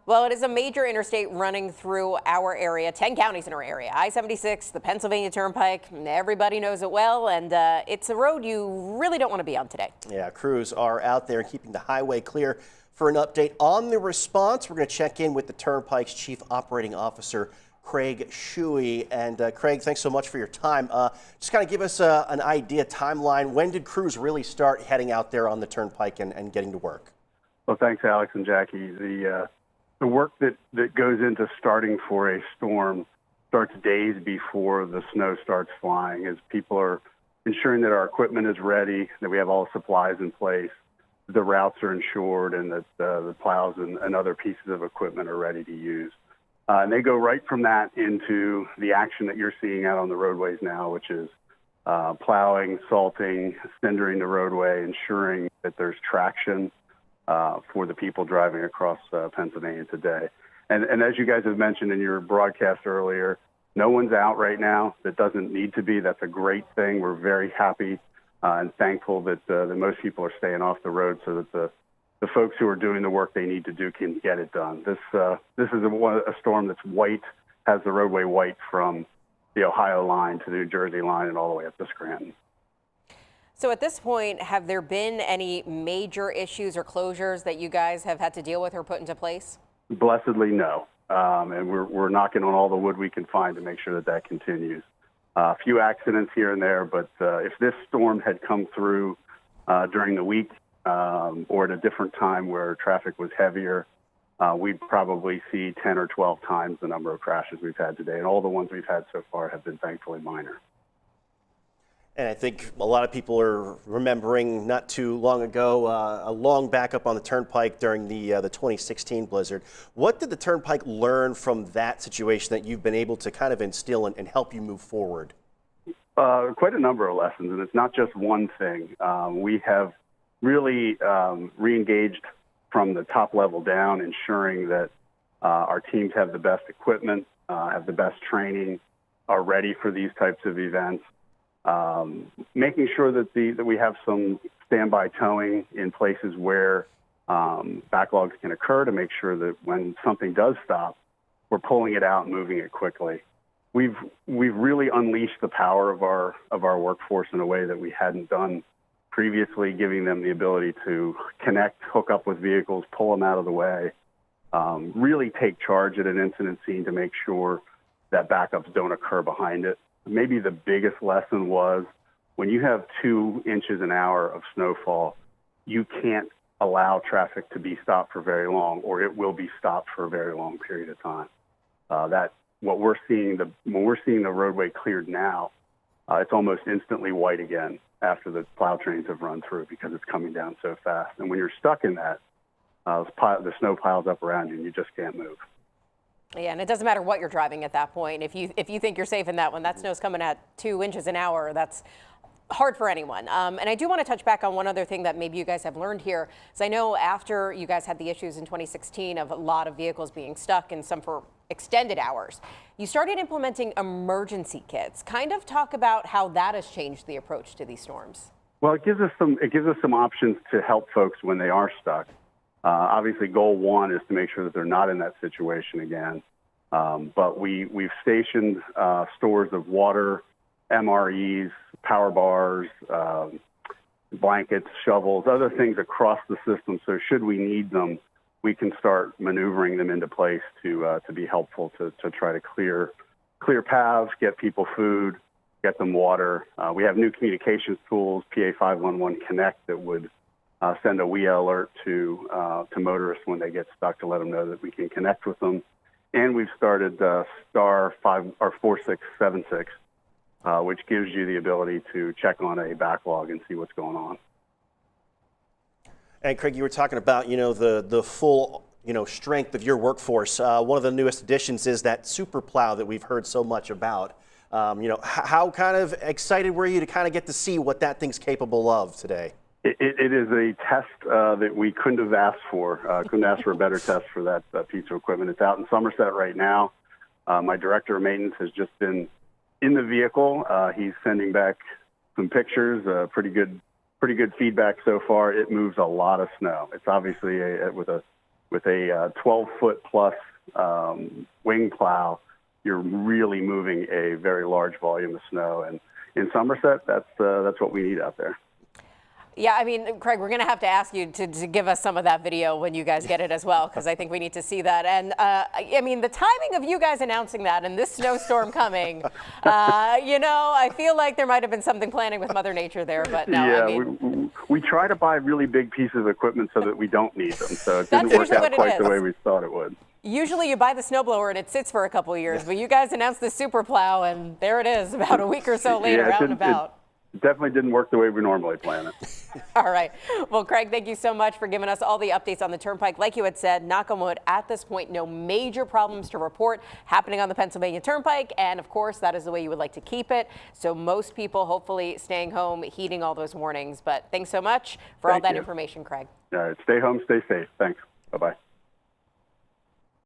Well, it is a major interstate running through our area, 10 counties in our area. I-76, the Pennsylvania Turnpike, everybody knows it well, and it's a road you really don't want to be on today. Yeah, crews are out there keeping the highway clear. For an update on the response, we're going to check in with the Turnpike's Chief Operating Officer, Craig Shuey. And Craig, thanks so much for your time. Just kind of give us an idea, timeline. When did crews really start heading out there on the Turnpike and getting to work? Well, thanks, Alex and Jackie. The work that goes into starting for a storm starts days before the snow starts flying, as people are ensuring that our equipment is ready, that we have all the supplies in place, the routes are insured, and that the plows and other pieces of equipment are ready to use. And they go right from that into the action that you're seeing out on the roadways now, which is plowing, salting, cindering the roadway, ensuring that there's traction for the people driving across Pennsylvania today. And as you guys have mentioned in your broadcast earlier, no one's out right now that doesn't need to be. That's a great thing. We're very happy and thankful that most people are staying off the road so that the folks who are doing the work they need to do can get it done. This is a storm that's white, has the roadway white from the Ohio line to the New Jersey line and all the way up to Scranton. So at this point, have there been any major issues or closures that you guys have had to deal with or put into place? Blessedly, no. And we're knocking on all the wood we can find to make sure that continues. A few accidents here and there, but if this storm had come through during the week or at a different time where traffic was heavier, we'd probably see 10 or 12 times the number of crashes we've had today. And all the ones we've had so far have been thankfully minor. And I think a lot of people are remembering not too long ago a long backup on the Turnpike during the 2016 blizzard. What did the Turnpike learn from that situation that you've been able to kind of instill and help you move forward? Quite a number of lessons, and it's not just one thing. We have really re-engaged from the top level down, ensuring that our teams have the best equipment, have the best training, are ready for these types of events. Making sure that we have some standby towing in places where backlogs can occur to make sure that when something does stop, we're pulling it out and moving it quickly. We've really unleashed the power of our workforce in a way that we hadn't done previously, giving them the ability to connect, hook up with vehicles, pull them out of the way, really take charge at an incident scene to make sure that backups don't occur behind it. Maybe the biggest lesson was when you have 2 inches an hour of snowfall, you can't allow traffic to be stopped for very long, or it will be stopped for a very long period of time. When we're seeing the roadway cleared now, it's almost instantly white again after the plow trains have run through because it's coming down so fast. And when you're stuck in that, the snow piles up around you and you just can't move. Yeah, and it doesn't matter what you're driving at that point. If you think you're safe in that one, that snow's coming at 2 inches an hour. That's hard for anyone. And I do want to touch back on one other thing that maybe you guys have learned here. So I know after you guys had the issues in 2016 of a lot of vehicles being stuck and some for extended hours, you started implementing emergency kits. Kind of talk about how that has changed the approach to these storms. Well, it gives us some options to help folks when they are stuck. Obviously, goal one is to make sure that they're not in that situation again. But we've stationed stores of water, MREs, power bars, blankets, shovels, other things across the system. So should we need them, we can start maneuvering them into place to be helpful to try to clear paths, get people food, get them water. We have new communications tools, PA 511 Connect, that would send a WIA alert to motorists when they get stuck to let them know that we can connect with them. And we've started star 4676, which gives you the ability to check on a backlog and see what's going on. And Craig, you were talking about, the full, strength of your workforce. One of the newest additions is that super plow that we've heard so much about. How kind of excited were you to kind of get to see what that thing's capable of today? It is a test that we couldn't have asked for. Couldn't ask for a better test for that piece of equipment. It's out in Somerset right now. My director of maintenance has just been in the vehicle. He's sending back some pictures. Pretty good feedback so far. It moves a lot of snow. It's obviously with a with a 12-foot plus wing plow, you're really moving a very large volume of snow. And in Somerset, that's what we need out there. Yeah, I mean, Craig, we're going to have to ask you to give us some of that video when you guys get it as well, because I think we need to see that. And I mean, the timing of you guys announcing that and this snowstorm coming, you know, I feel like there might have been something planning with Mother Nature there, but no. Yeah, I mean, we try to buy really big pieces of equipment so that we don't need them. So it didn't work out quite the way we thought it would. Usually you buy the snowblower and it sits for a couple of years, but you guys announced the super plow, and there it is about a week or so later, out and about. It definitely didn't work the way we normally plan it. All right. Well, Craig, thank you so much for giving us all the updates on the Turnpike. Like you had said, knock on wood, at this point, no major problems to report happening on the Pennsylvania Turnpike. And of course, that is the way you would like to keep it. So most people hopefully staying home, heeding all those warnings. But thanks so much for all that information, Craig. All right. Stay home, stay safe. Thanks. Bye-bye.